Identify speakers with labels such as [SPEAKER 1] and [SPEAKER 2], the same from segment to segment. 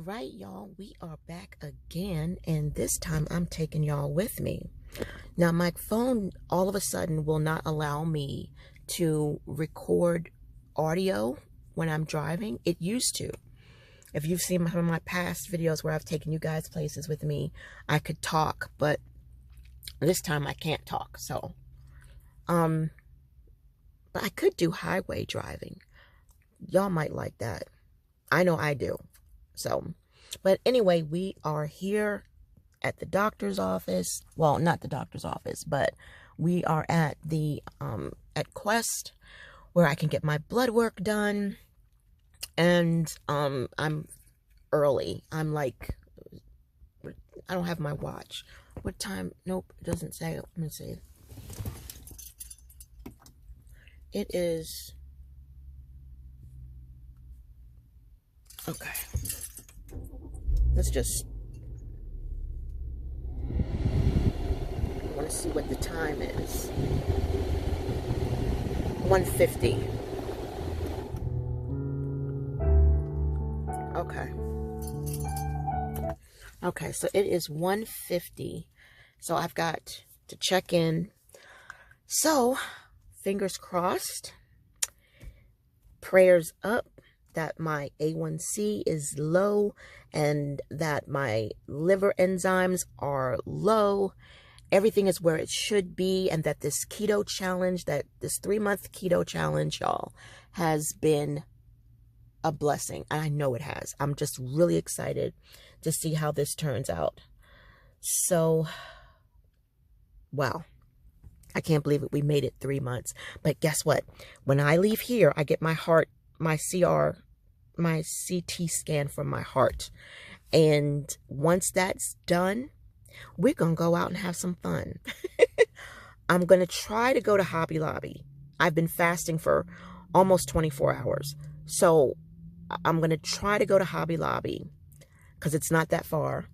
[SPEAKER 1] right, y'all, we are back again, and this time I'm taking y'all with me. Now, my phone all of a sudden will not allow me to record audio when I'm driving. It used to. If you've seen some of my past videos where I've taken you guys places with me, I could talk, but this time I can't talk. So, but I could do highway driving. Y'all might like that. I know I do. So, but anyway, we are here at the doctor's office. Well, not the doctor's office, but we are at the at Quest, where I can get my blood work done. And I'm early. I'm like, I don't have my watch. What time? Nope, it doesn't say. Let me see. It is okay. Let's just want to see what the time is. 1:50. Okay, so it is 1:50. So I've got to check in. So, fingers crossed. Prayers up that my A1C is low and that my liver enzymes are low. Everything is where it should be, and that this keto challenge, that this 3-month keto challenge, y'all, has been a blessing. And I know it has. I'm just really excited to see how this turns out. So, wow. I can't believe it. We made it 3 months. But guess what? When I leave here, I get my heart, my CR, my CT scan from my heart. And once that's done, we're going to go out and have some fun. I'm going to try to go to Hobby Lobby. I've been fasting for almost 24 hours. So I'm going to try to go to Hobby Lobby because it's not that far.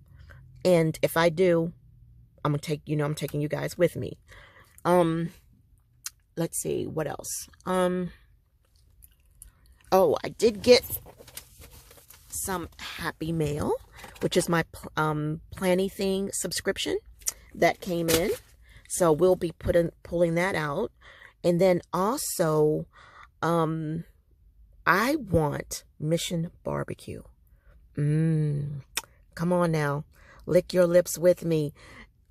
[SPEAKER 1] And if I do, I'm going to take, I'm taking you guys with me. Let's see, what else? Oh, I did get some Happy Mail, which is my Planything subscription that came in. So we'll be pulling that out. And then also, I want Mission Barbecue. Come on now. Lick your lips with me.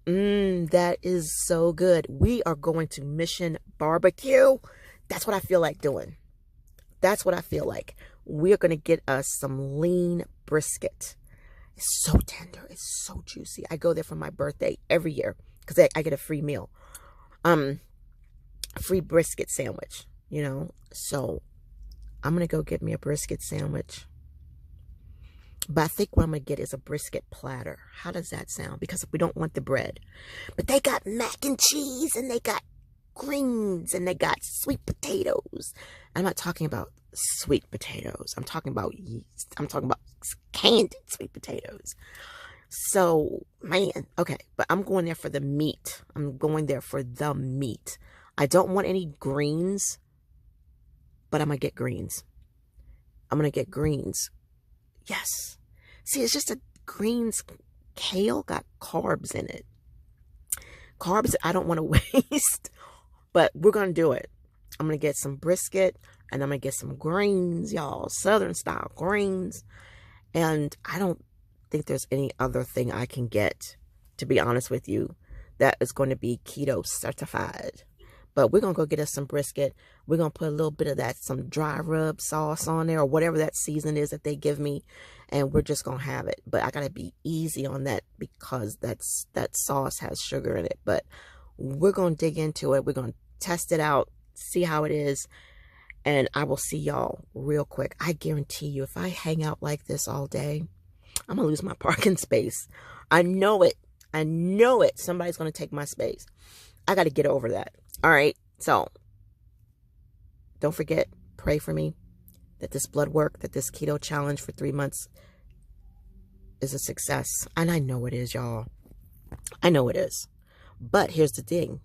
[SPEAKER 1] That is so good. We are going to Mission Barbecue. That's what I feel like doing. That's what I feel like. We're going to get us some lean brisket. It's so tender. It's so juicy. I go there for my birthday every year because I get a free meal. A free brisket sandwich, So I'm going to go get me a brisket sandwich. But I think what I'm going to get is a brisket platter. How does that sound? Because we don't want the bread. But they got mac and cheese, and they got greens, and they got sweet potatoes. I'm not talking about sweet potatoes. I'm talking about yeast. I'm talking about candied sweet potatoes. So, man, okay. But I'm going there for the meat. I'm going there for the meat. I don't want any greens, but I'm going to get greens. I'm going to get greens. Yes. See, it's just a greens. Kale got carbs in it. Carbs I don't want to waste, but we're going to do it. I'm going to get some brisket, and I'm going to get some greens, y'all. Southern style greens. And I don't think there's any other thing I can get, to be honest with you, that is going to be keto certified. But we're going to go get us some brisket. We're going to put a little bit of that, some dry rub sauce on there, or whatever that season is that they give me. And we're just going to have it. But I got to be easy on that because that sauce has sugar in it. But we're going to dig into it. We're going to test it out, see how it is. And I will see y'all real quick. I guarantee you, if I hang out like this all day, I'm going to lose my parking space. I know it. I know it. Somebody's going to take my space. I got to get over that. All right, so don't forget, pray for me that this blood work, that this keto challenge for 3 months is a success. And I know it is, y'all. I know it is. But here's the thing.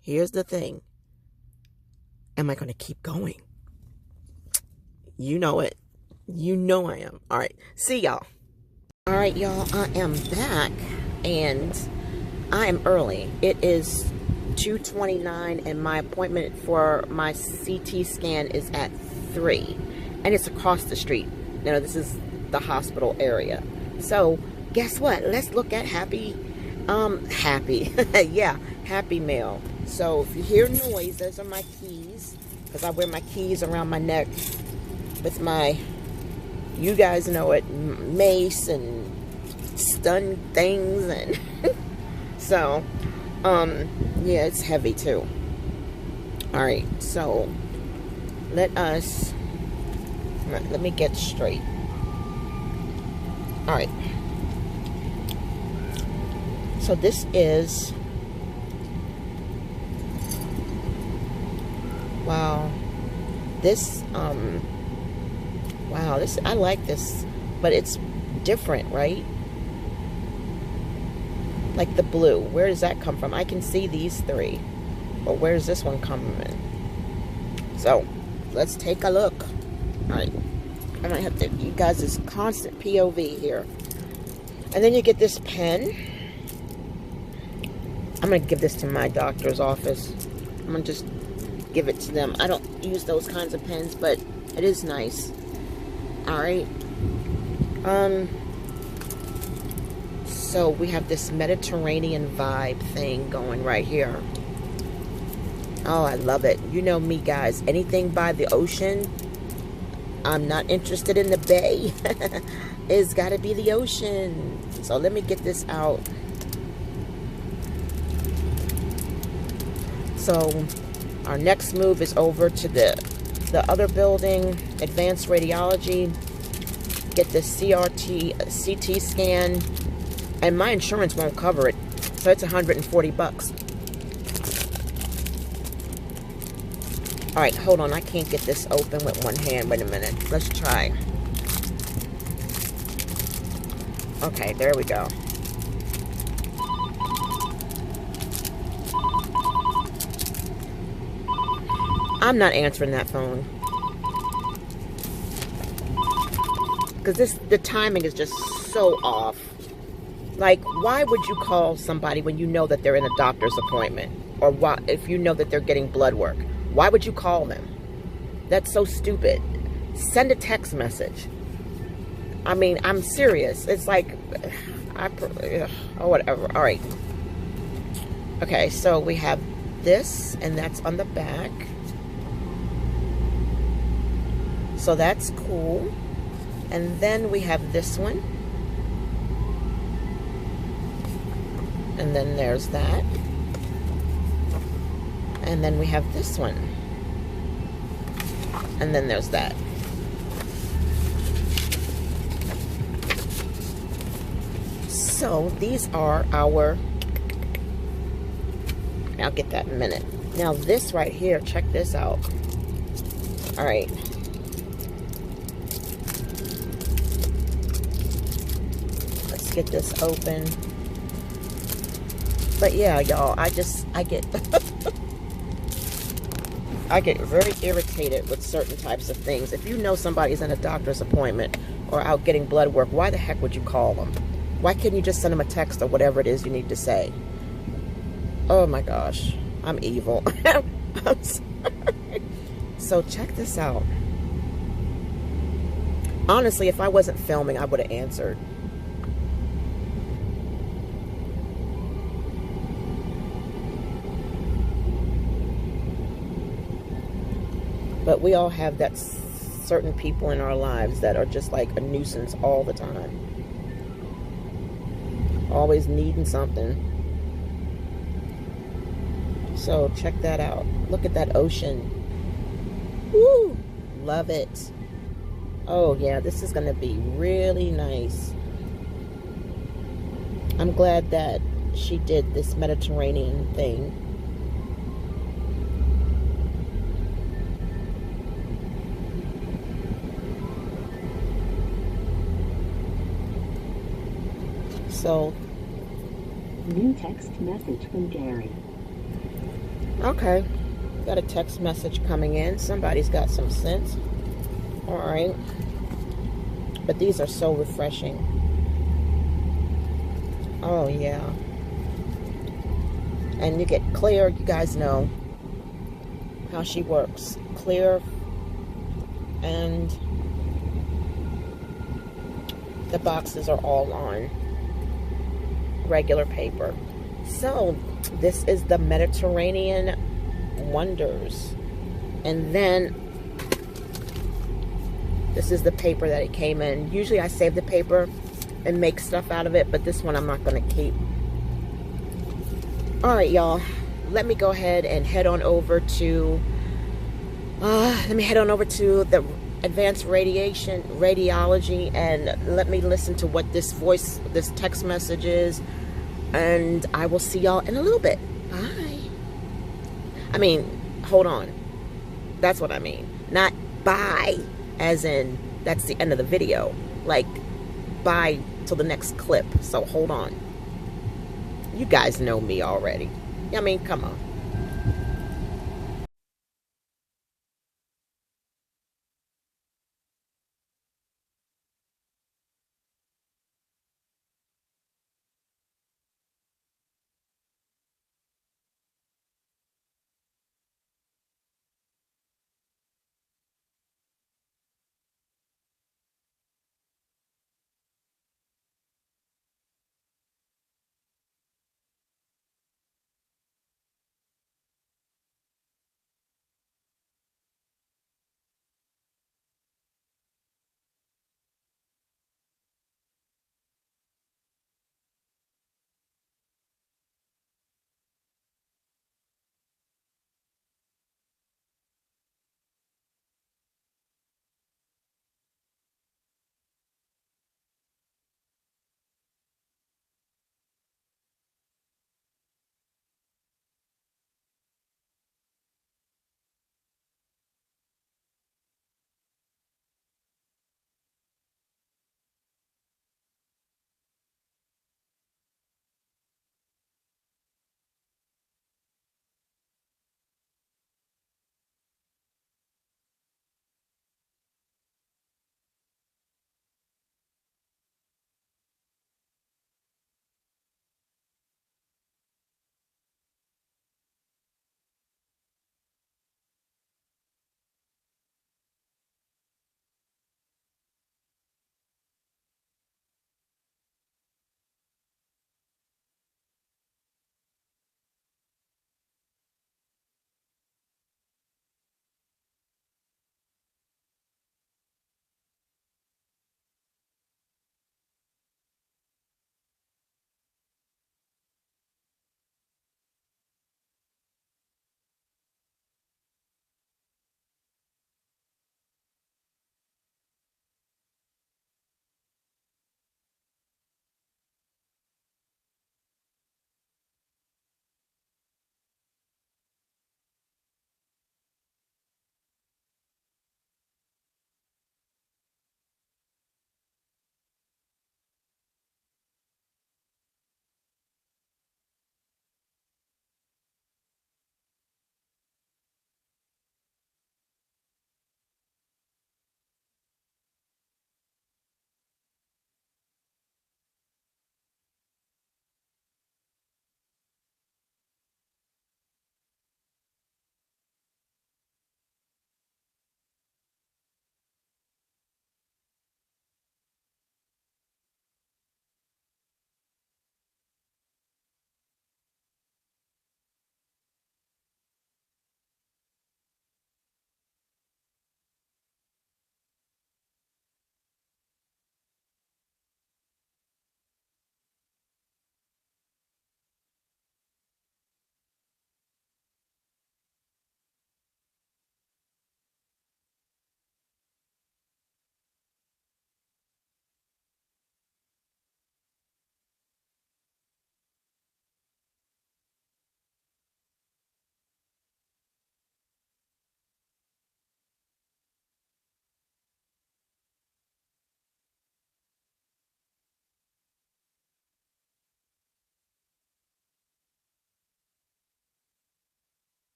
[SPEAKER 1] Here's the thing. Am I going to keep going? You know it. You know I am. All right, see y'all. All right, y'all, I am back, and I am early. It is 2:29, and my appointment for my CT scan is at 3, and it's across the street. You know, this is the hospital area. So, guess what? Let's look at Happy Mail. So, if you hear noise, those are my keys, because I wear my keys around my neck with my, you guys know it, mace and stun things, and so yeah, it's heavy too. All right, so let me get straight. All right, so this is, wow, this I like this, but it's different, right? Like the blue, where does that come from? I can see these three, but where does this one come in? So let's take a look. All right, I might have to, you guys, this constant POV here. And then you get this pen. I'm gonna give this to my doctor's office. I'm gonna just give it to them. I don't use those kinds of pens, but it is nice. All right. So we have this Mediterranean vibe thing going right here. Oh, I love it. You know me, guys. Anything by the ocean, I'm not interested in the bay. It's got to be the ocean. So let me get this out. So our next move is over to the other building, Advanced Radiology. Get the CT scan, and my insurance won't cover it, so it's $140. All right, hold on, I can't get this open with one hand. Wait a minute, let's try. Okay, there we go. I'm not answering that phone, because the timing is just so off. Like, why would you call somebody when you know that they're in a doctor's appointment? Or why, if you know that they're getting blood work, why would you call them? That's so stupid. Send a text message. I mean, I'm serious. It's like, oh, whatever. All right. Okay, so we have this, and that's on the back. So that's cool. And then we have this one. And then there's that. And then we have this one. And then there's that. So these are our, I'll get that in a minute. Now this right here, check this out. All right. Let's get this open. But yeah, y'all, I get I get very irritated with certain types of things. If you know somebody's in a doctor's appointment or out getting blood work, why the heck would you call them? Why can't you just send them a text or whatever it is you need to say? Oh my gosh, I'm evil. I'm sorry. So check this out. Honestly, if I wasn't filming, I would have answered. But we all have that certain people in our lives that are just like a nuisance all the time. Always needing something. So check that out. Look at that ocean. Woo! Love it. Oh yeah, this is gonna be really nice. I'm glad that she did this Mediterranean thing. So,
[SPEAKER 2] new text message from Gary.
[SPEAKER 1] Okay, got a text message coming in. Somebody's got some sense. All right, but these are so refreshing. Oh, yeah. And you get Claire, you guys know how she works. Clear, and the boxes are all on regular paper. So this is the Mediterranean Wonders. And then this is the paper that it came in. Usually I save the paper and make stuff out of it, but this one I'm not going to keep. All right, y'all. Let me go ahead and head on over to the advanced radiology, and let me listen to what this text message is, and I will see y'all in a little bit. Bye. I mean, hold on. That's what I mean. Not bye, as in that's the end of the video. Like, bye till the next clip. So hold on. You guys know me already. I mean, come on.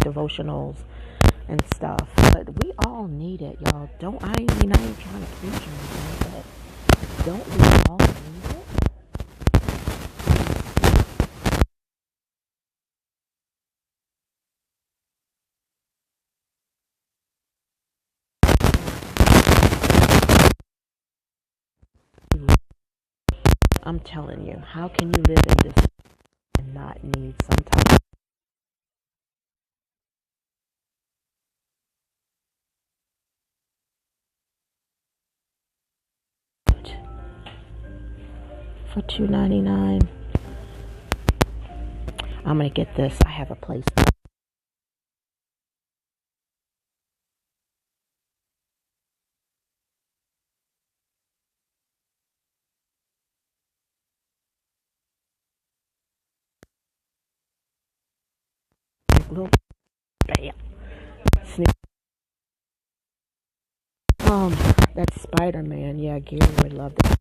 [SPEAKER 1] devotionals and stuff. But we all need it, y'all. I ain't trying to preach or anything, but don't we all need it? I'm telling you, how can you live in this and not need some time? For $2.99. I'm gonna get this. I have a place. Little bam. Sneak. That's Spider-Man. Yeah, Gary would love that.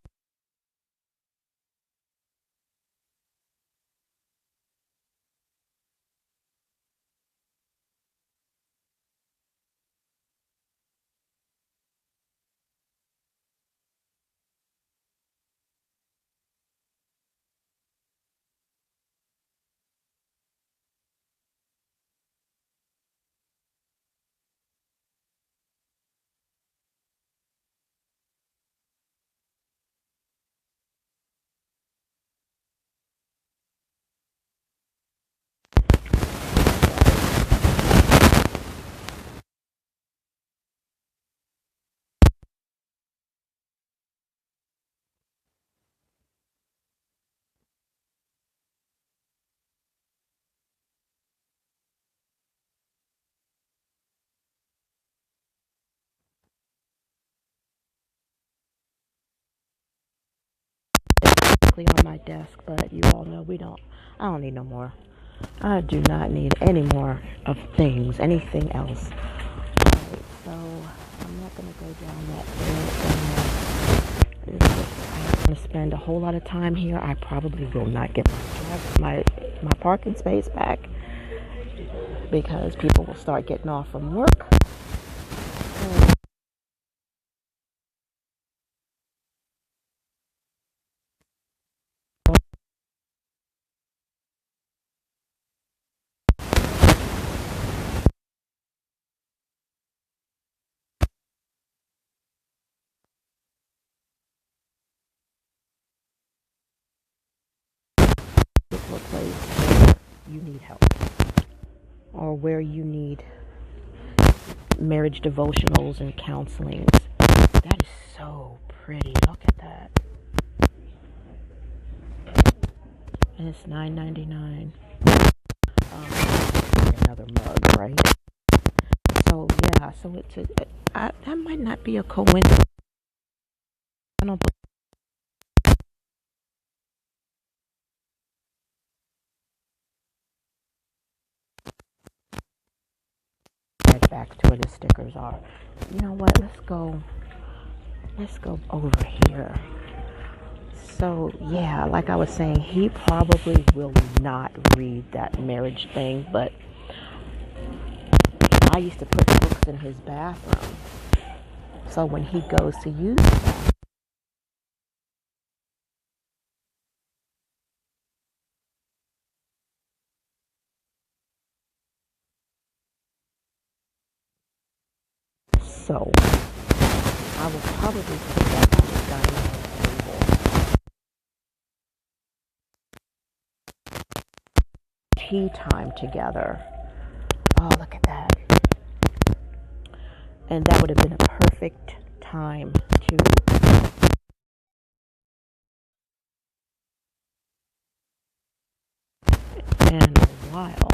[SPEAKER 1] On my desk, but you all know I don't need no more. I do not need any more of anything else. Alright, so I'm not gonna go down that road. I'm gonna spend a whole lot of time here. I probably will not get my parking space back because people will start getting off from work. To a place where you need help or where you need marriage devotionals and counselings. That is so pretty. Look at that. And it's $9.99. Another mug, right? So yeah, that might not be a coincidence. I don't head back to where the stickers are. You know what? Let's go over here. So yeah, like I was saying, he probably will not read that marriage thing, but I used to put books in his bathroom. So when he goes to use them, so I will probably put that on the dining room table. Tea time together. Oh, look at that. And that would have been a perfect time to in a while.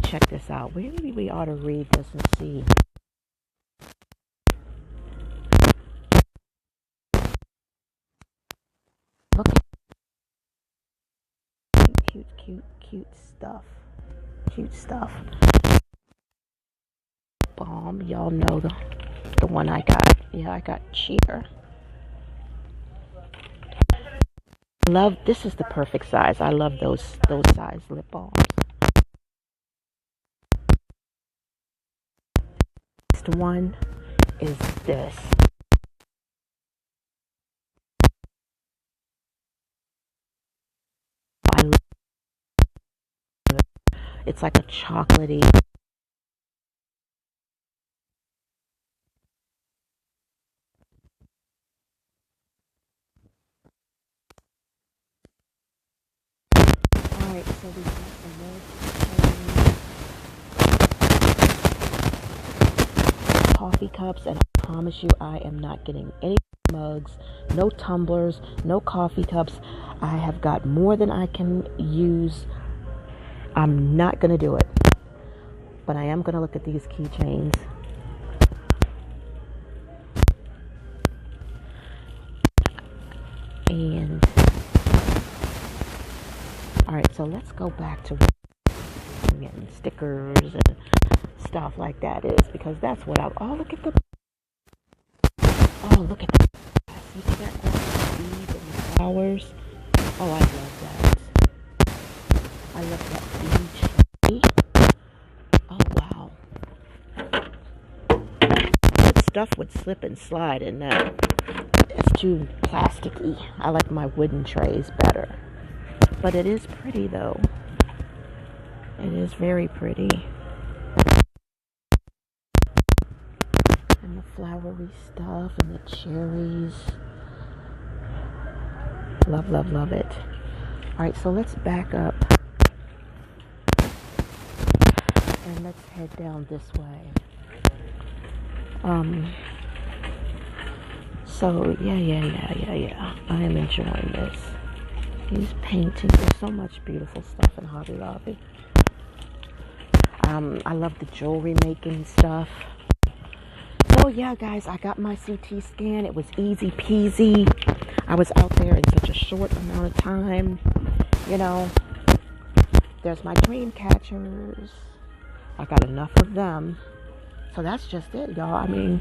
[SPEAKER 1] Check this out. Maybe we ought to read this and see. Look at cute stuff. Cute stuff. Bomb, y'all know the one I got. Yeah, I got Cheer. This is the perfect size. I love those size lip balms. Next one is this. I love it. It's like a chocolatey. Alright, so we got the red coffee cups, and I promise you I am not getting any mugs, no tumblers, no coffee cups. I have got more than I can use. I'm not going to do it. But I am going to look at these keychains. And alright, so let's go back to getting stickers and stuff like that is, because that's what look at the look at that. You see that beads and flowers? Oh, I love that. I love that bead tree. Oh wow. That stuff would slip and slide in that. It's too plasticky. I like my wooden trays better. But it is pretty though. It is very pretty. And the flowery stuff and the cherries. Love, love, love it. Alright, so let's back up. And let's head down this way. So, yeah. I am enjoying this. These paintings. There's so much beautiful stuff in Hobby Lobby. I love the jewelry making stuff. So, yeah, guys, I got my CT scan. It was easy peasy. I was out there in such a short amount of time. You know, there's my dream catchers. I got enough of them. So that's just it, y'all. I mean,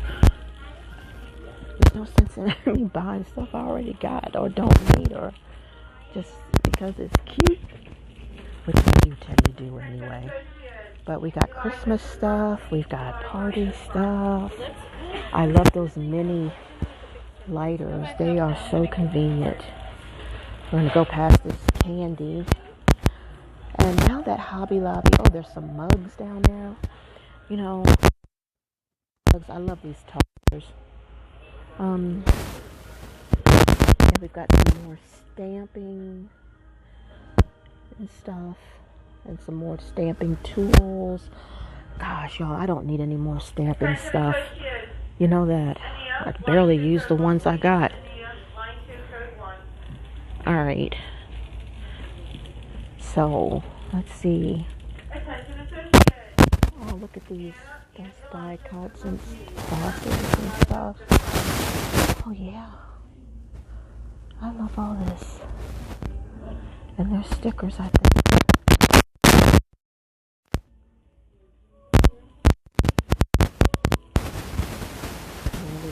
[SPEAKER 1] there's no sense in me buying stuff I already got or don't need, or just because it's cute, which I do tend to do anyway. But we got Christmas stuff. We've got party stuff. I love those mini lighters. They are so convenient. We're going to go past this candy. And now that Hobby Lobby, there's some mugs down there. You know, mugs. I love these toppers. And we've got some more stamping and stuff. And some more stamping tools. Gosh, y'all, I don't need any more stamping stuff. You know that. I barely use the ones I got. Alright. So, let's see. Oh, look at these. Those die cuts and sauces and stuff. Oh, yeah. I love all this. And there's stickers, I think.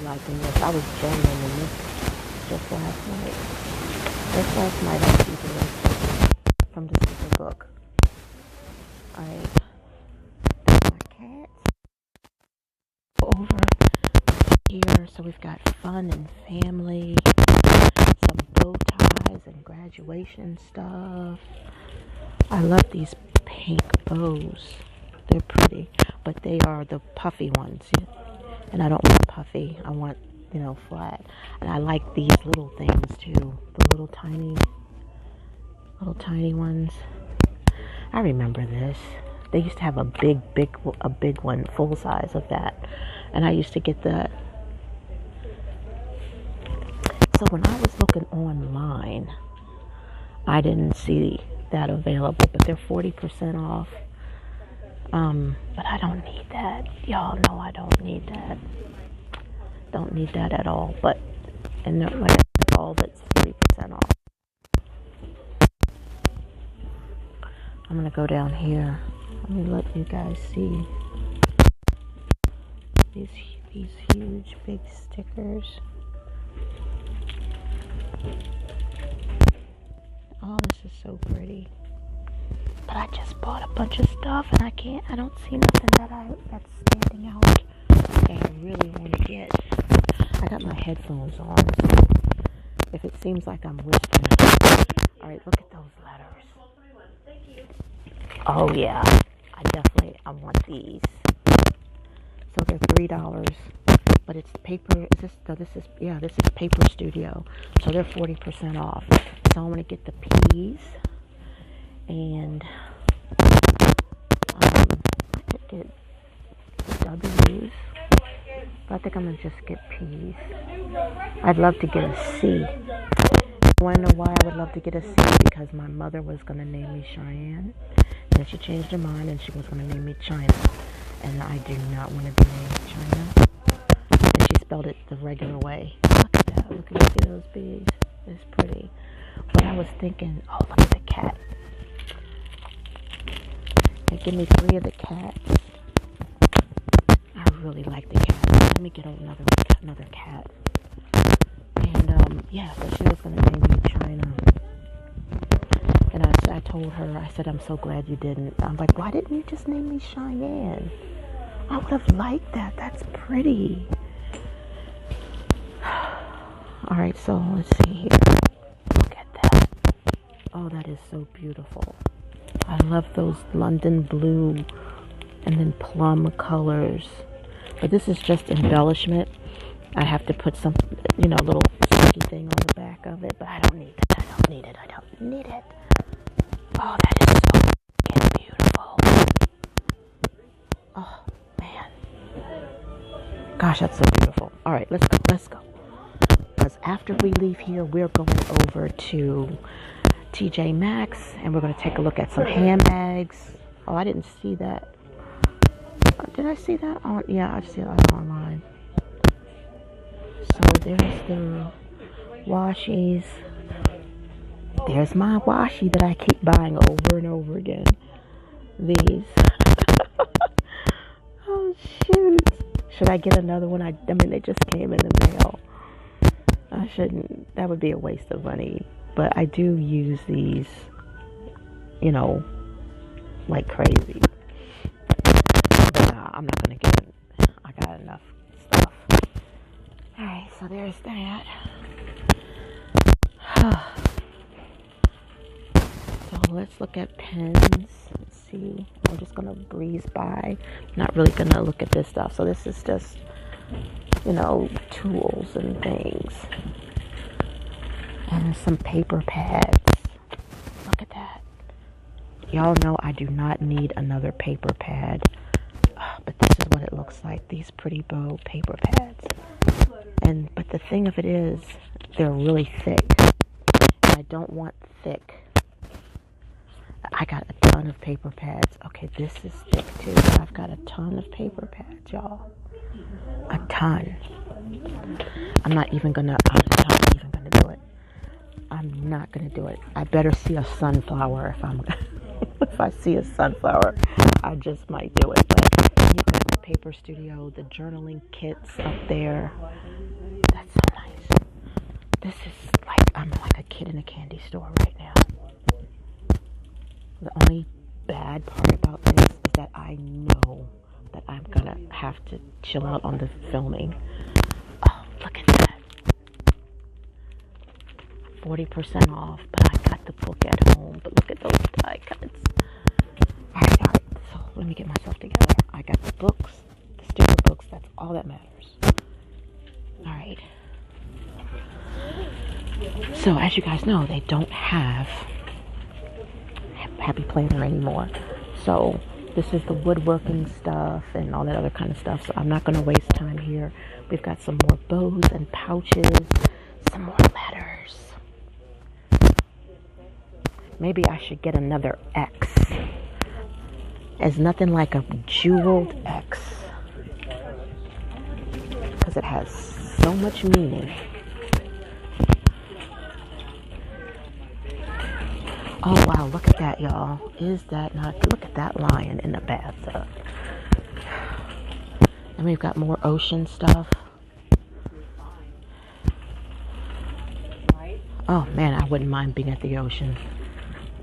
[SPEAKER 1] Liking this. I was genuine in this just last night. Just last night I see the from the sticker book. Alright. My cats. Over here. So we've got fun and family. Some bow ties and graduation stuff. I love these pink bows. They're pretty. But they are the puffy ones. And I don't want puffy. I want, flat. And I like these little things too. The little tiny ones. I remember this. They used to have a big one, full size of that. And I used to get that. So when I was looking online, I didn't see that available, but they're 40% off. But I don't need that. Y'all know I don't need that. Don't need that at all. But, and like I said, all that's 40% off. I'm going to go down here. Let me let you guys see these These huge, big stickers. Oh, this is so pretty. But I just bought a bunch of stuff and I don't see nothing that's standing out that I really want to get. I got my headphones on, so if it seems like I'm whispering. Alright, look at those letters. Oh yeah, I want these. So they're $3, but it's paper. This is Paper Studio, so they're 40% off. So I want to get the P's, and I could get W's, but I think I'm gonna just get P's. I'd love to get a C. Want to know why I would love to get a C? Because my mother was gonna name me Cheyenne, and then she changed her mind and she was gonna name me China. And I do not want to be named China. And she spelled it the regular way. Look at that. Look at those bees. It's pretty. But I was thinking, oh, look at the cat. They give me 3 of the cats. I really like the cat. Let me get another cat. And, so she was going to name me China. And I told her, I said, I'm so glad you didn't. I'm like, why didn't you just name me Cheyenne? I would have liked that. That's pretty. Alright, so let's see here. Look at that. Oh, that is so beautiful. I love those London blue and then plum colors. But this is just embellishment. I have to put some, a little sticky thing on the back of it. But I don't need that. I don't need it. Oh, that is so fucking beautiful. Oh, man. Gosh, that's so beautiful. All right, let's go. Because after we leave here, we're going over to TJ Maxx, and we're going to take a look at some handbags. Oh, I didn't see that. Did I see that? Yeah, I see that online. So there's the washies. There's my washi that I keep buying over and over again. These. Oh, shoot. Should I get another one? I mean, they just came in the mail. I shouldn't. That would be a waste of money. But I do use these, like crazy. But I'm not going to get it. I got enough stuff. Alright, so there's that. So let's look at pens. Let's see. I'm just going to breeze by. I'm not really going to look at this stuff. So this is just, tools and things. And some paper pads. Look at that. Y'all know I do not need another paper pad. But this is what it looks like. These pretty bow paper pads. But the thing of it is, they're really thick. And I don't want thick. I got a ton of paper pads. Okay, this is thick too. But I've got a ton of paper pads, y'all. A ton. I'm not even gonna do it. I'm not gonna do it. I better see a sunflower if I see a sunflower, I just might do it. But you've got the Paper Studio, the journaling kits up there. That's so nice. This is I'm like a kid in a candy store right now. The only bad part about this is that I know that I'm gonna have to chill out on the filming. Oh, look at that. 40% off, but I got the book at home. But look at those die cuts. Alright, so let me get myself together. I got the books, the sticker books, that's all that matters. Alright. So, as you guys know, they don't have Happy Planner anymore. So, this is the woodworking stuff and all that other kind of stuff. So, I'm not going to waste time here. We've got some more bows and pouches, some more letters. Maybe I should get another X. There's nothing like a jeweled X. Because it has so much meaning. Oh, wow, look at that, y'all. Is that not... Look at that lion in the bathtub. And we've got more ocean stuff. Oh man, I wouldn't mind being at the ocean.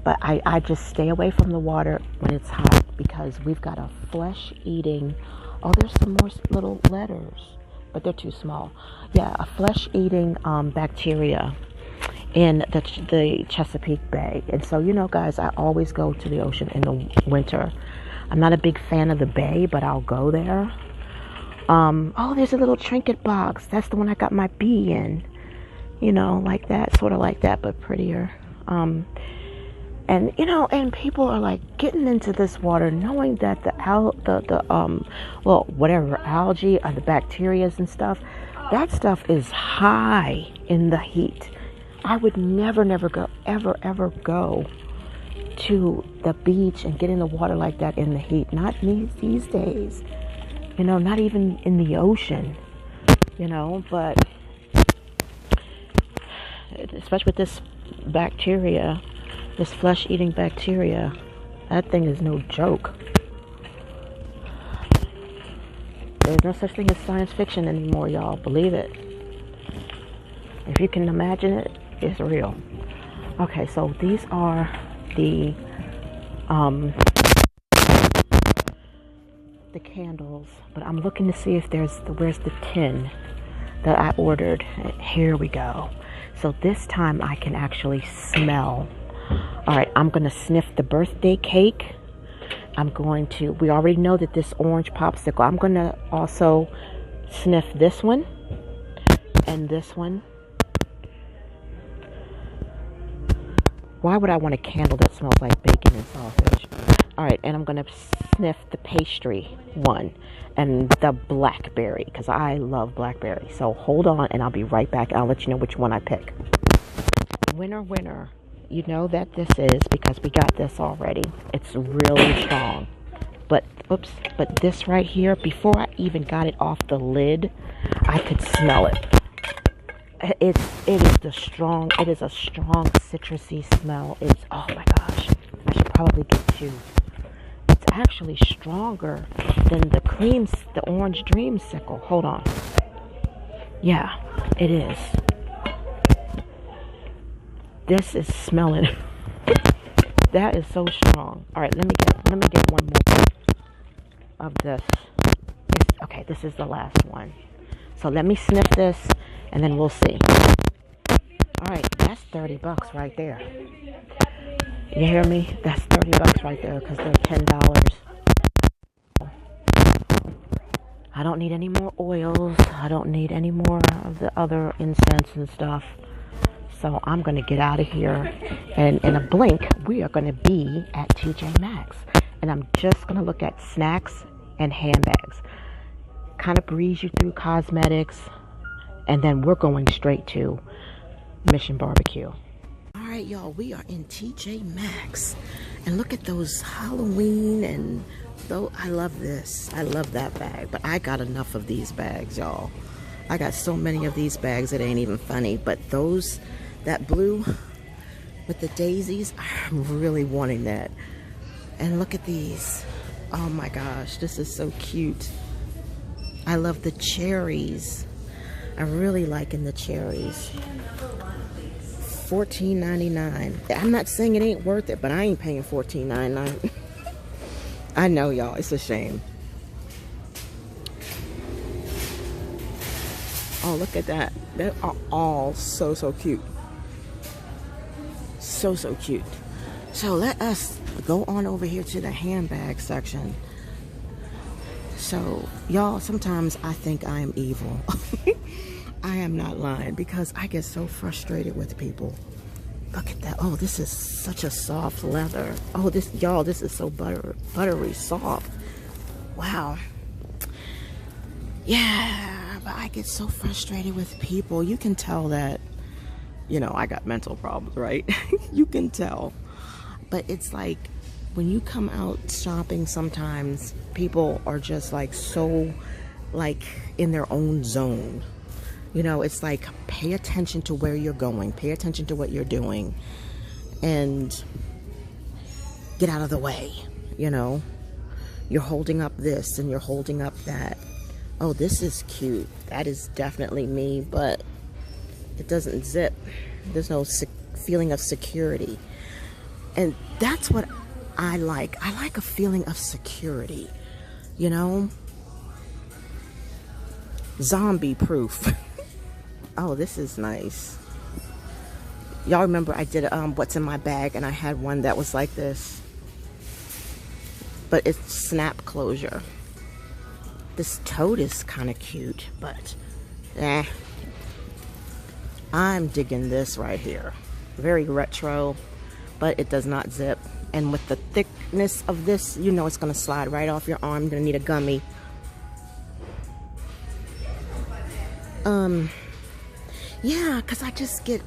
[SPEAKER 1] But I just stay away from the water when it's hot because we've got a flesh-eating... Oh, there's some more little letters, but they're too small. Yeah, a flesh-eating bacteria in the Chesapeake Bay. And so, you know, guys, I always go to the ocean in the winter. I'm not a big fan of the bay, but I'll go there. Oh, there's a little trinket box. That's the one I got my bee in. You know, like that, sort of like that, but prettier. And you know, and people are like getting into this water, knowing that whatever algae or the bacteria and stuff, that stuff is high in the heat. I would never go, ever go to the beach and get in the water like that in the heat. Not these days, you know, not even in the ocean, you know, but especially with this bacteria, this flesh-eating bacteria, that thing is no joke. There's no such thing as science fiction anymore, y'all. Believe it. If you can imagine it, it's real. Okay, so these are the candles, but I'm looking to see if where's the tin that I ordered. Here we go. So this time I can actually smell. All right, I'm going to sniff the birthday cake. We already know that this orange popsicle. I'm going to also sniff this one and this one. Why would I want a candle that smells like bacon and sausage? All right, and I'm going to sniff the pastry one and the blackberry because I love blackberry. So hold on and I'll be right back. I'll let you know which one I pick. Winner. You know that this is because we got this already. It's really strong. But this right here, before I even got it off the lid, I could smell it. It is a strong citrusy smell. Oh my gosh. I should probably get two. It's actually stronger than the orange dreamsicle. Hold on. Yeah, it is. This is smelling. That is so strong. All right, let me get one more of this. Okay, this is the last one. So let me sniff this, and then we'll see. All right, that's $30 right there. You hear me? That's $30 right there because they're $10. I don't need any more oils. I don't need any more of the other incense and stuff. So I'm going to get out of here, and in a blink, we are going to be at TJ Maxx. And I'm just going to look at snacks and handbags. Kind of breeze you through cosmetics, and then we're going straight to Mission Barbecue. All right, y'all, we are in TJ Maxx. And look at those Halloween and... Though I love this. I love that bag. But I got enough of these bags, y'all. I got so many of these bags, it ain't even funny. But that blue with the daisies, I'm really wanting that. And look at these. Oh my gosh, this is so cute. I love the cherries. I'm really liking the cherries. $14.99. I'm not saying it ain't worth it, but I ain't paying $14.99. I know, y'all, it's a shame. Oh, look at that. They are all so cute. So cute. So let us go on over here to the handbag section. So, y'all, sometimes I think I am evil. I am not lying because I get so frustrated with people. Look at that. Oh, this is such a soft leather. Oh, this is so buttery soft. Wow. Yeah, but I get so frustrated with people. You can tell that, you know, I got mental problems, right? You can tell. But it's like when you come out shopping, sometimes people are just like so like in their own zone. You know, it's like, pay attention to where you're going. Pay attention to what you're doing. And get out of the way, you know. You're holding up this and you're holding up that. Oh, this is cute. That is definitely me, but it doesn't zip. There's no feeling of security. And that's what I like. I like a feeling of security, you know? Zombie proof. Oh, this is nice. Y'all remember I did what's in my bag, and I had one that was like this. But it's snap closure. This tote is kind of cute, but I'm digging this right here. Very retro, but it does not zip. And with the thickness of this, you know it's going to slide right off your arm. You're going to need a gummy. Yeah, because I just get,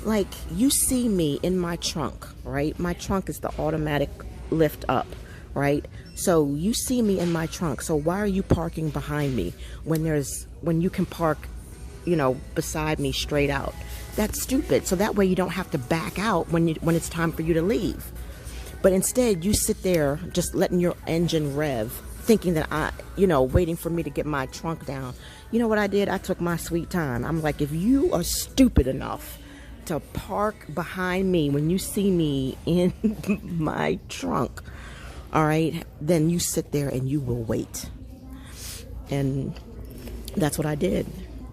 [SPEAKER 1] like, you see me in my trunk, right? My trunk is the automatic lift up, right? So you see me in my trunk. So why are you parking behind me when you can park, you know, beside me straight out? That's stupid. So that way you don't have to back out when it's time for you to leave. But instead you sit there just letting your engine rev, thinking that waiting for me to get my trunk down. You know what I did? I took my sweet time. I'm like, if you are stupid enough to park behind me when you see me in my trunk, all right, then you sit there and you will wait. And that's what I did.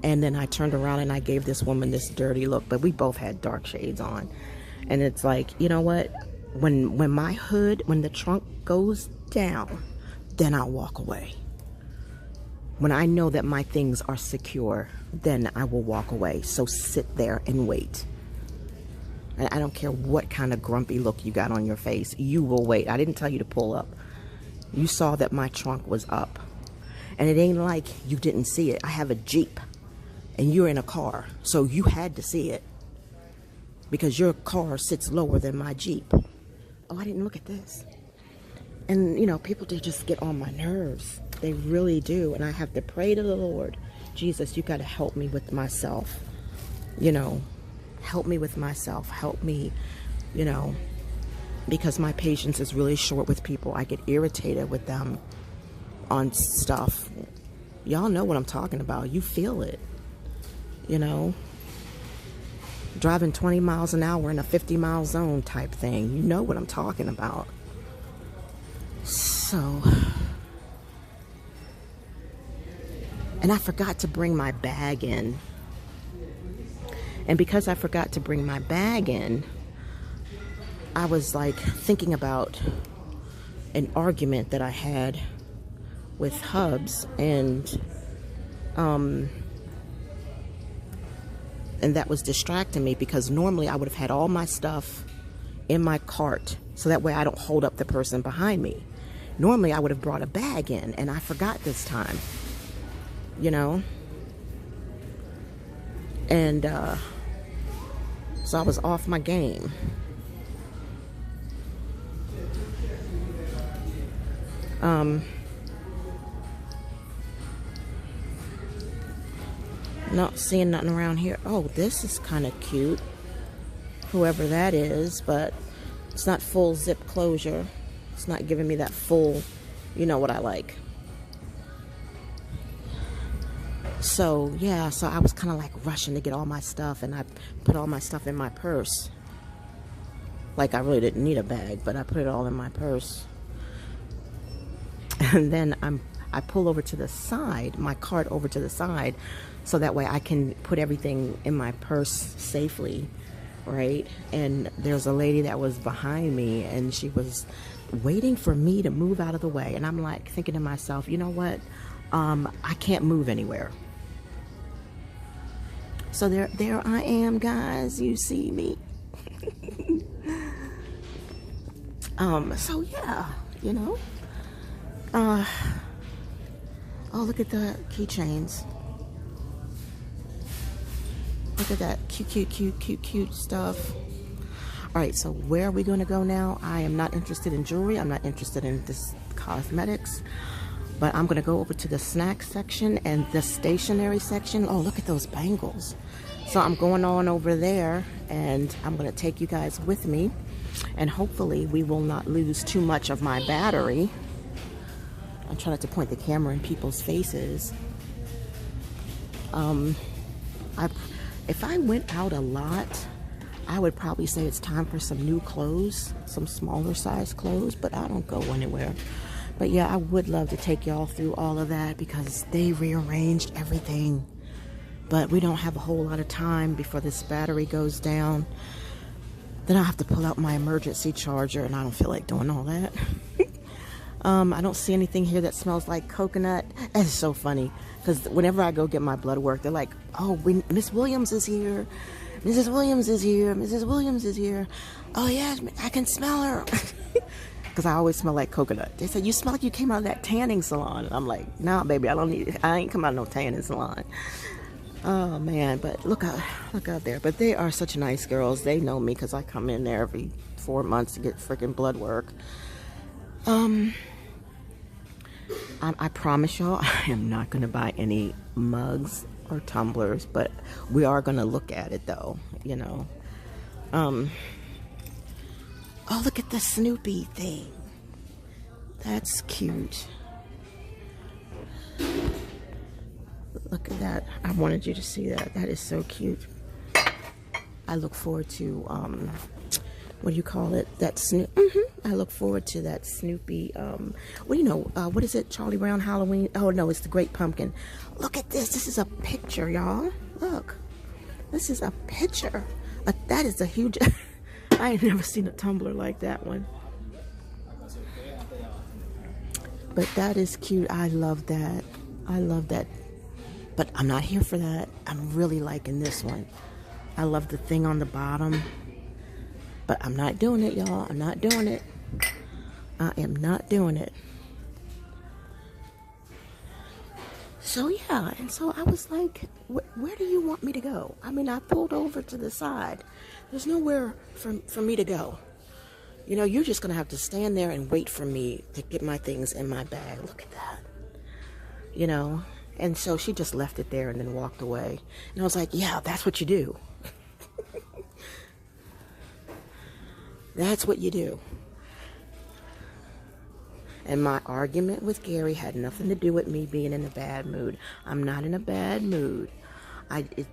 [SPEAKER 1] And then I turned around and I gave this woman this dirty look, but we both had dark shades on. And it's like, you know what? When the trunk goes down, then I'll walk away. When I know that my things are secure, then I will walk away. So sit there and wait. And I don't care what kind of grumpy look you got on your face. You will wait. I didn't tell you to pull up. You saw that my trunk was up. And it ain't like you didn't see it. I have a Jeep. And you're in a car. So you had to see it. Because your car sits lower than my Jeep. Oh, I didn't look at this. And, you know, people do just get on my nerves. They really do. And I have to pray to the Lord. Jesus, you got to help me with myself. You know, help me with myself. Help me, you know, because my patience is really short with people. I get irritated with them on stuff. Y'all know what I'm talking about. You feel it, you know. Driving 20 miles an hour in a 50-mile zone type thing. You know what I'm talking about. So, and I forgot to bring my bag in. And because I forgot to bring my bag in, I was like thinking about an argument that I had with Hubs, and that was distracting me, because normally I would have had all my stuff in my cart so that way I don't hold up the person behind me. Normally I would have brought a bag in, and I forgot this time, you know. And so I was off my game. Not seeing nothing around here. Oh, this is kind of cute. Whoever that is, but it's not full zip closure. It's not giving me that full, you know what I like. So, yeah, so I was kind of like rushing to get all my stuff, and I put all my stuff in my purse. Like I really didn't need a bag, but I put it all in my purse. And then I pull over to the side, my cart over to the side, so that way I can put everything in my purse safely, right? And there's a lady that was behind me, and she was waiting for me to move out of the way. And I'm like thinking to myself, you know what? I can't move anywhere. So there I am, guys. You see me. So yeah, you know. Oh, look at the keychains. Look at that cute stuff. All right, so where are we going to go now? I am not interested in jewelry. I'm not interested in this cosmetics. But I'm going to go over to the snack section and the stationery section. Oh, look at those bangles. So I'm going on over there, and I'm going to take you guys with me. And hopefully we will not lose too much of my battery. I'm try not to point the camera in people's faces. If I went out a lot, I would probably say it's time for some new clothes, some smaller size clothes, but I don't go anywhere. But yeah, I would love to take y'all through all of that because they rearranged everything. But we don't have a whole lot of time before this battery goes down. Then I'll have to pull out my emergency charger, and I don't feel like doing all that. I don't see anything here that smells like coconut. That's so funny because whenever I go get my blood work, they're like, oh, Miss Williams is here. Mrs. Williams is here. Mrs. Williams is here. Oh yeah, I can smell her. Because I always smell like coconut. They said, you smell like you came out of that tanning salon. And I'm like, nah, baby, I ain't come out of no tanning salon. Oh man, but look out there. But they are such nice girls. They know me because I come in there every 4 months to get freaking blood work. I promise y'all, I am not going to buy any mugs or tumblers, but we are going to look at it though, you know. Oh, look at the Snoopy thing. That's cute. Look at that. I wanted you to see that. That is so cute. I look forward to, what do you call it? That Snoop. I look forward to that Snoopy, what do you know? What is it? Charlie Brown Halloween? Oh, no, it's the Great Pumpkin. Look at this. This is a picture, y'all. Look. This is a picture. That is a huge... I ain't never seen a tumbler like that one. But that is cute. I love that. I love that. But I'm not here for that. I'm really liking this one. I love the thing on the bottom. But I'm not doing it, y'all. I'm not doing it. I am not doing it. So yeah, and so I was like, where do you want me to go? I mean, I pulled over to the side. There's nowhere for me to go. You know, you're just going to have to stand there and wait for me to get my things in my bag. Look at that. You know, and so she just left it there and then walked away. And I was like, yeah, that's what you do. That's what you do. And my argument with Gary had nothing to do with me being in a bad mood. I'm not in a bad mood.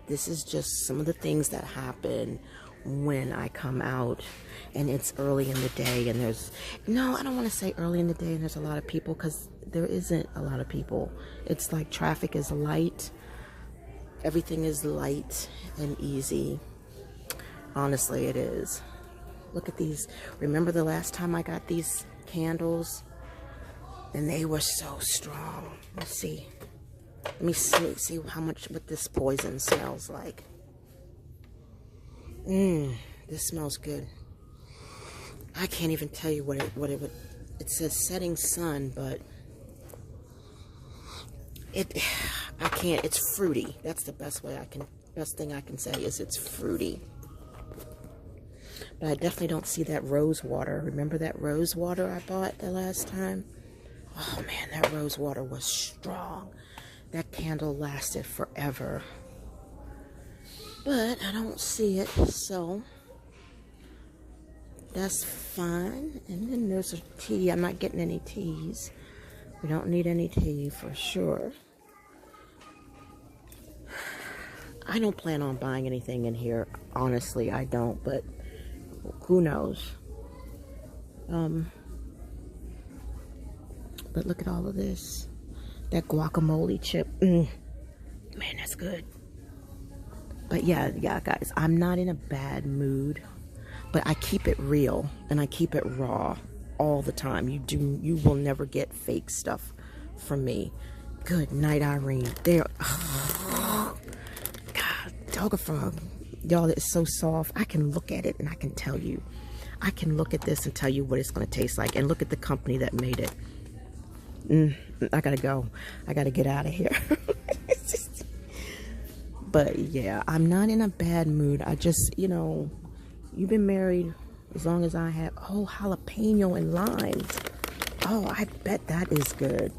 [SPEAKER 1] This is just some of the things that happen when I come out and it's early in the day and there's... No, I don't want to say early in the day and there's a lot of people because there isn't a lot of people. It's like traffic is light. Everything is light and easy. Honestly, it is. Look at these. Remember the last time I got these candles? And they were so strong. Let's see. Let me see how much what this poison smells like. This smells good. I can't even tell you what it would. It says setting sun, but I can't. It's fruity. That's the best thing I can say is it's fruity. But I definitely don't see that rose water. Remember that rose water I bought the last time? Oh man, that rose water was strong. That candle lasted forever. But I don't see it, so that's fine. And then there's a tea. I'm not getting any teas. We don't need any tea for sure. I don't plan on buying anything in here. Honestly, I don't, but who knows? But look at all of this. That guacamole chip. Man, that's good. But yeah, guys, I'm not in a bad mood. But I keep it real and I keep it raw all the time. You will never get fake stuff from me. Good night, Irene. There. Oh, God, dog a frog. Y'all, it's so soft. I can look at it and I can tell you. I can look at this and tell you what it's going to taste like. And look at the company that made it. I gotta go. I gotta get out of here. But yeah, I'm not in a bad mood. I just, you know, you've been married as long as I have. Oh, jalapeno and limes. Oh, I bet that is good.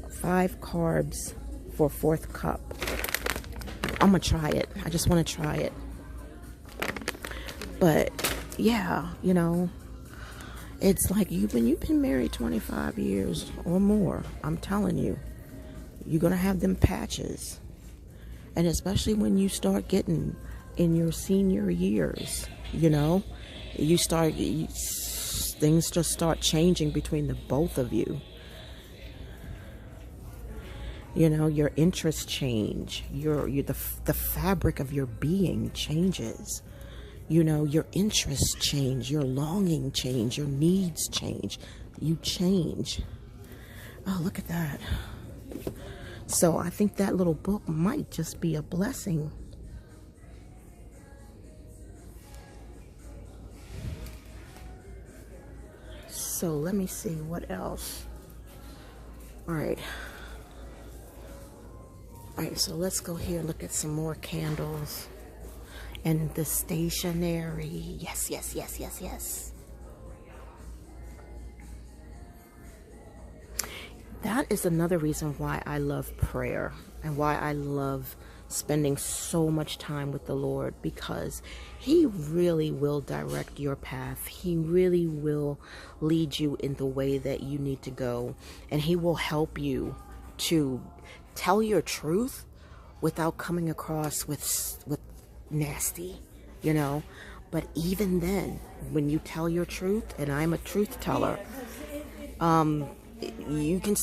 [SPEAKER 1] 5 carbs for 4th cup. I'm gonna try it. I just want to try it. But yeah, you know, It's like you've been married 25 years or more. I'm telling you, you're gonna have them patches, and especially when you start getting in your senior years, you know, things just start changing between the both of you. You know, your interests change. The fabric of your being changes. You know, your interests change, your longing change, your needs change. You change. Oh, look at that. So I think that little book might just be a blessing. So let me see what else. All right, so let's go here and look at some more candles. And the stationery. Yes. That is another reason why I love prayer and why I love spending so much time with the Lord, because He really will direct your path. He really will lead you in the way that you need to go, and He will help you to tell your truth without coming across with nasty, you know. But even then, when you tell your truth, and I'm a truth teller, you can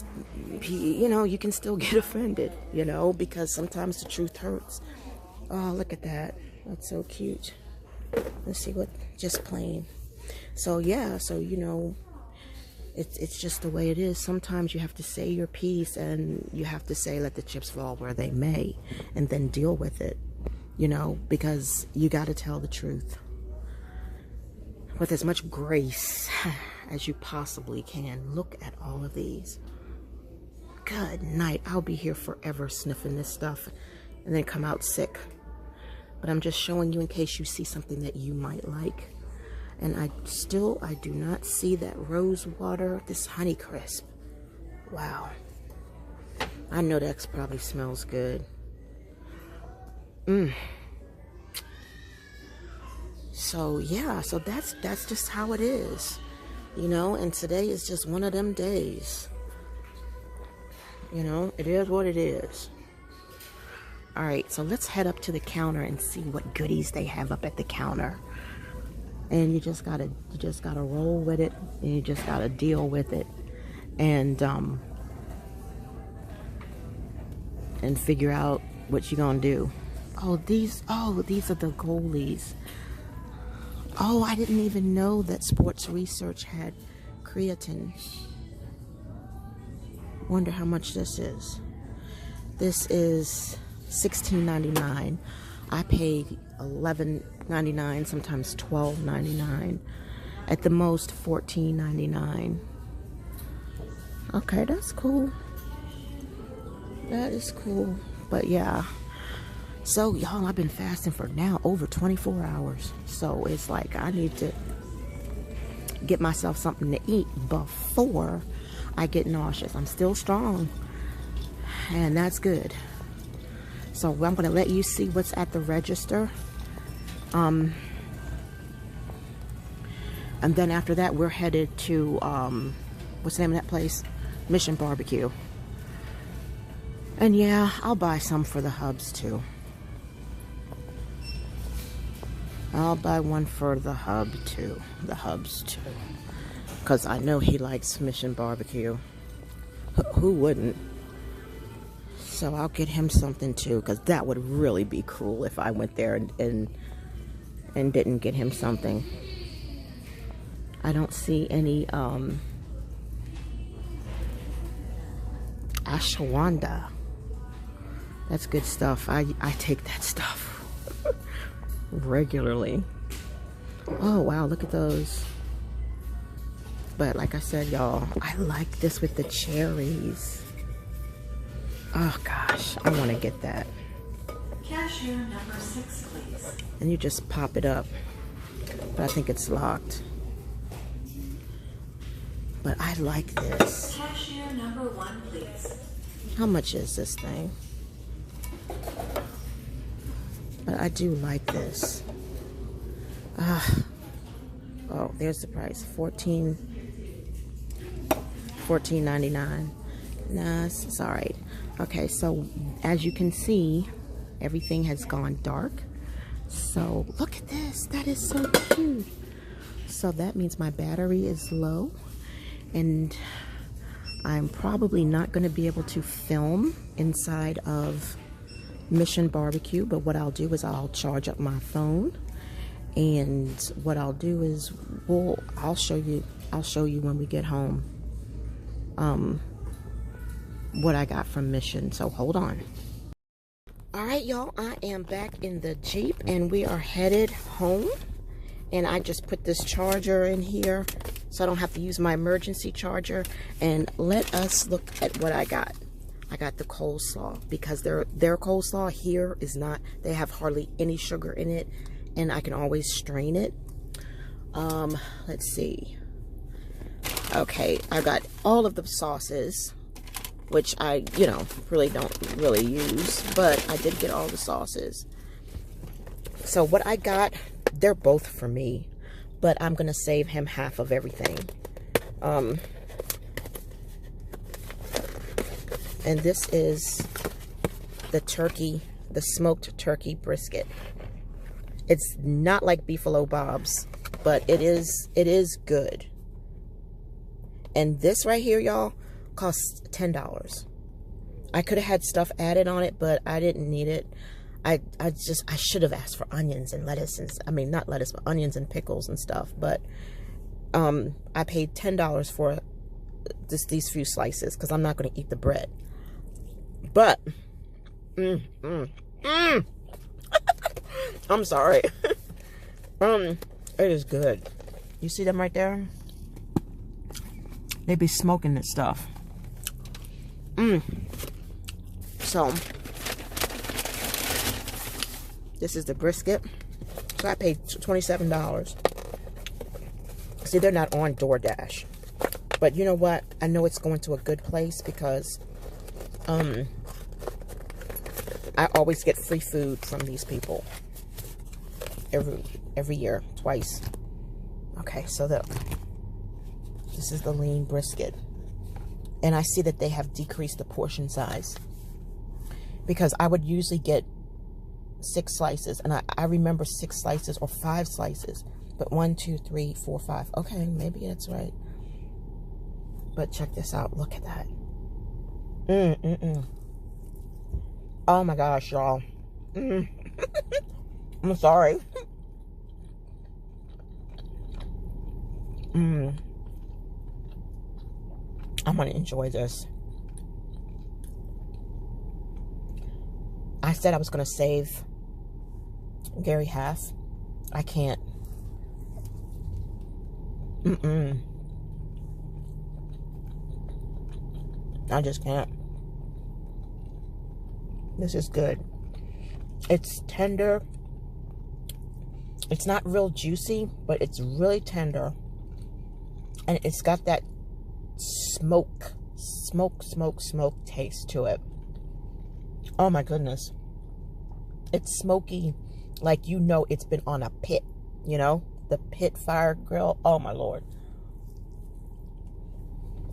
[SPEAKER 1] still get offended, you know, because sometimes the truth hurts. Oh, look at that. That's so cute. Let's see what, just plain. So yeah, so you know, it's just the way it is. Sometimes you have to say your piece, and you have to say, let the chips fall where they may, and then deal with it, you know, because you got to tell the truth with as much grace as you possibly can. Look at all of these. Good night. I'll be here forever sniffing this stuff and then come out sick. But I'm just showing you in case you see something that you might like. And I do not see that rose water, this Honeycrisp. Wow. I know that probably smells good. So yeah, so that's just how it is, you know. And today is just one of them days, you know. It is what it is. All right, so let's head up to the counter and see what goodies they have up at the counter. And you just gotta roll with it, and you just gotta deal with it, and figure out what you're gonna do. These are the goalies. Oh, I didn't even know that Sports Research had creatine. Wonder how much this is. This is $16.99. I pay $11.99, sometimes $12.99. At the most, $14.99. Okay, that's cool. That is cool. But yeah. So, y'all, I've been fasting for now over 24 hours. So, it's like I need to get myself something to eat before I get nauseous. I'm still strong, and that's good. So, I'm going to let you see what's at the register. And then after that, we're headed to, what's the name of that place? Mission Barbecue. And yeah, I'll buy some for the hubs, too. I'll buy one for the hubs too. Because I know he likes Mission Barbecue. Who wouldn't? So I'll get him something too, because that would really be cruel if I went there and didn't get him something. I don't see any ashwagandha. That's good stuff. I take that stuff regularly. Oh wow, look at those. But like I said, y'all, I like this with the cherries. Oh gosh, I want to get that.
[SPEAKER 3] Cashier number 6, please.
[SPEAKER 1] And you just pop it up. But I think it's locked. But I like this.
[SPEAKER 3] Cashier number 1, please.
[SPEAKER 1] How much is this thing? But I do like this. Oh, there's the price. $14.99. Nah, it's all right. Okay, so as you can see, everything has gone dark. So look at this. That is so cute. So that means my battery is low, and I'm probably not going to be able to film inside of Mission Barbecue, but what I'll do is I'll charge up my phone, and what I'll do is I'll show you when we get home what I got from Mission. So hold on. All right, y'all, I am back in the Jeep and we are headed home, and I just put this charger in here so I don't have to use my emergency charger. And let us look at what I got. I got the coleslaw, because their coleslaw here is not, they have hardly any sugar in it, and I can always strain it. Let's see. Okay, I got all of the sauces, which I, really don't really use, but I did get all the sauces. So what I got, they're both for me, but I'm gonna save him half of everything. And this is the turkey, the smoked turkey brisket. It's not like Beefalo Bob's, but it is good. And this right here, y'all, costs $10. I could have had stuff added on it, but I didn't need it. I should have asked for onions and lettuce, and I mean, not lettuce, but onions and pickles and stuff. But I paid $10 for these few slices, because I'm not going to eat the bread. But I'm sorry. It is good. You see them right there? They be smoking this stuff. So this is the brisket. So I paid $27. See, they're not on DoorDash, but you know what? I know it's going to a good place, because I always get free food from these people every year, twice. Okay, so this is the lean brisket. And I see that they have decreased the portion size, because I would usually get 6 slices, and I remember 6 slices or 5 slices, but 1, 2, 3, 4, 5. Okay, maybe that's right. But check this out. Look at that. Oh my gosh, y'all. I'm sorry. I'm gonna enjoy this. I said I was gonna save Gary half. I can't. I just can't. This is good. It's tender. It's not real juicy, but it's really tender. And it's got that smoke taste to it. Oh my goodness. It's smoky, like, it's been on a pit, the pit fire grill. Oh my Lord.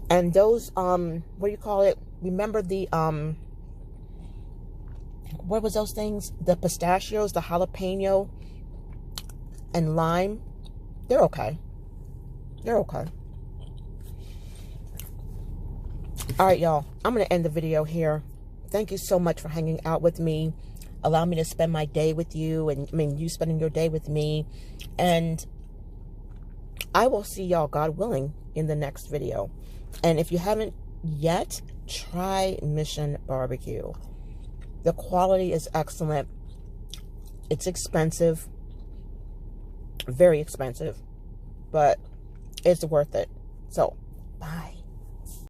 [SPEAKER 1] And those, what do you call it? Remember the, what was those things? The pistachios, the jalapeno, and lime. They're okay. They're okay. All right, y'all. I'm going to end the video here. Thank you so much for hanging out with me. Allow me to spend my day with you, and you spending your day with me. And I will see y'all, God willing, in the next video. And if you haven't yet, try Mission Barbecue. The quality is excellent. It's expensive. Very expensive. But it's worth it. So, bye.